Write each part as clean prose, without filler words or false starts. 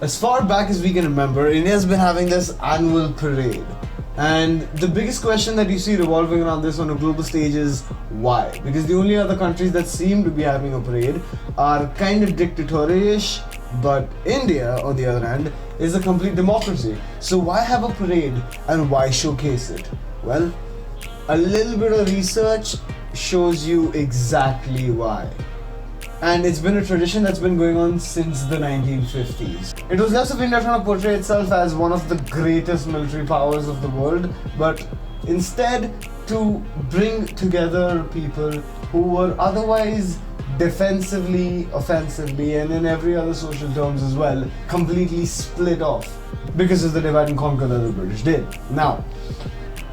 As far back as we can remember, India's been having this annual parade. And the biggest question that you see revolving around this on a global stage is why? Because the only other countries that seem to be having a parade are kind of dictatorial-ish, but India, on the other hand, is a complete democracy. So why have a parade and why showcase it? Well, a little bit of research shows you exactly why. And it's been a tradition that's been going on since the 1950s. It was less of India trying to portray itself as one of the greatest military powers of the world, but instead to bring together people who were otherwise defensively, offensively, and in every other social terms as well, completely split off because of the divide and conquer that the British did. Now,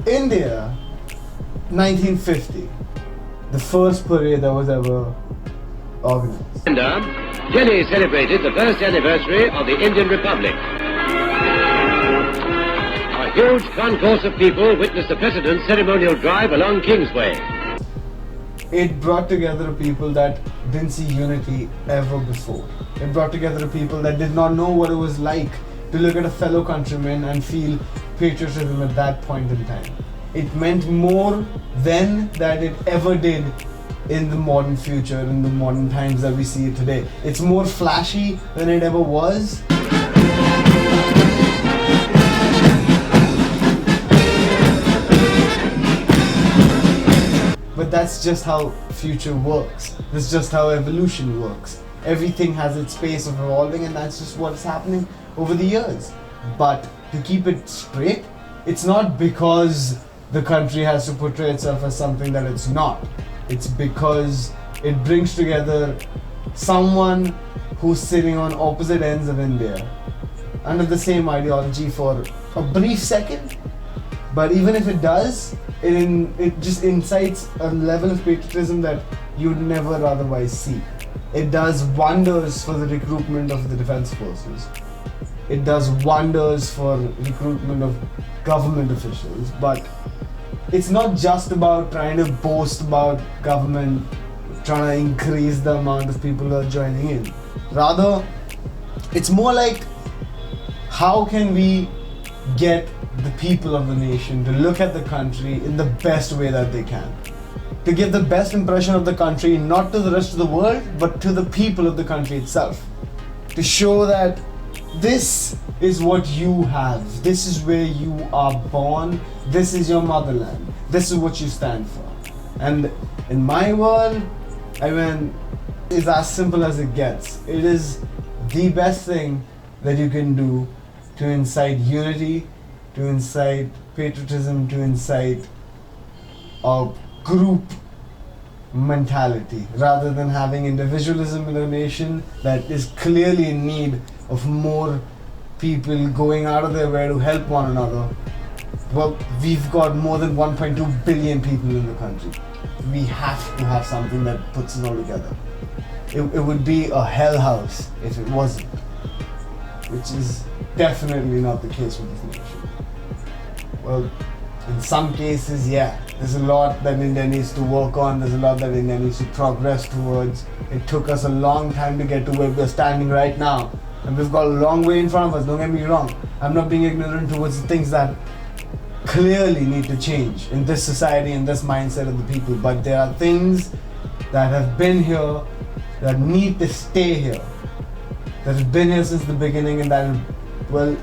India, 1950, the first parade that was ever organized. Delhi celebrated the first anniversary of the Indian Republic. A huge concourse of people witnessed the President's ceremonial drive along Kingsway. It brought together people that didn't see unity ever before. It brought together people that did not know what it was like to look at a fellow countryman and feel patriotism at that point in time. It meant more then than it ever did in the modern future, in the modern times that we see it today. It's more flashy than it ever was. But that's just how future works. That's just how evolution works. Everything has its pace of evolving, and that's just what's happening over the years. But to keep it straight, it's not because the country has to portray itself as something that it's not. It's because it brings together someone who's sitting on opposite ends of India under the same ideology for a brief second. But even if it does, it just incites a level of patriotism that you'd never otherwise see. It does wonders for the recruitment of the defense forces. It does wonders for recruitment of government officials, but it's not just about trying to boast about government, trying to increase the amount of people who are joining in. Rather, it's more like, how can we get the people of the nation to look at the country in the best way that they can? To give the best impression of the country, not to the rest of the world, but to the people of the country itself. To show that this is what you have, this is where you are born, this is your motherland, this is what you stand for. And in my world, I mean, it's as simple as it gets. It is the best thing that you can do to incite unity, to incite patriotism, to incite a group mentality, rather than having individualism in a nation that is clearly in need of more people going out of their way to help one another. Well, we've got more than 1.2 billion people in the country. We have to have something that puts it all together. It would be a hell house if it wasn't, which is definitely not the case with this nation. Well, in some cases, yeah, there's a lot that India needs to work on, there's a lot that India needs to progress towards. It took us a long time to get to where we're standing right now, and we've got a long way in front of us, don't get me wrong. I'm not being ignorant towards the things that clearly need to change in this society, in this mindset of the people, but there are things that have been here that need to stay here, that have been here since the beginning, and that, well,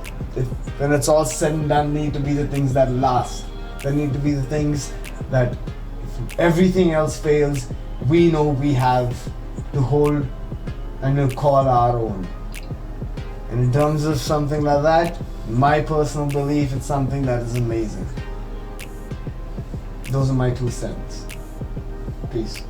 when it's all said and done, need to be the things that last. They need to be the things that, if everything else fails, we know we have to hold and to call our own. And in terms of something like that, my personal belief, it's something that is amazing. Those are my 2 cents. Peace.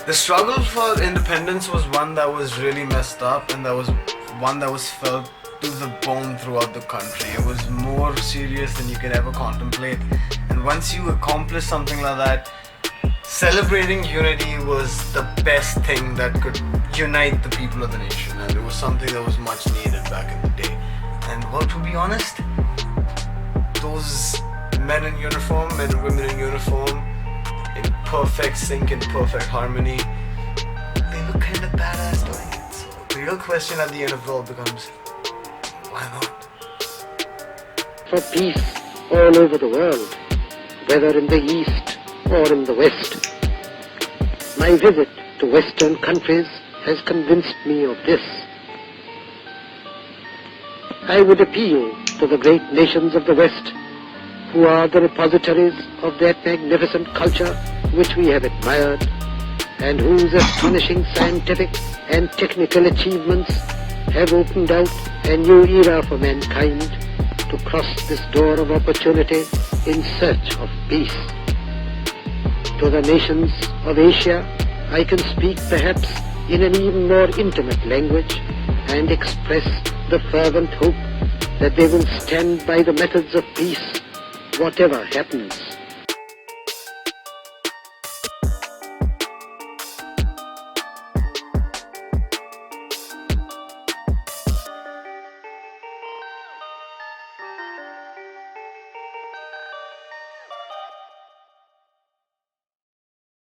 The struggle for independence was one that was really messed up, and that was one that was felt to the bone throughout the country. It was more serious than you could ever contemplate. And once you accomplish something like that, celebrating unity was the best thing that could unite the people of the nation, and it was something that was much needed back in the day. And well, to be honest, those men in uniform, men and women in uniform, in perfect sync, in perfect harmony, they look kind of badass doing it. So the real question at the end of it all becomes, why not? For peace all over the world, whether in the East or in the West. My visit to Western countries has convinced me of this. I would appeal to the great nations of the West, who are the repositories of that magnificent culture which we have admired, and whose astonishing scientific and technical achievements have opened out a new era for mankind to cross this door of opportunity in search of peace. To the nations of Asia, I can speak perhaps in an even more intimate language and express the fervent hope that they will stand by the methods of peace, whatever happens.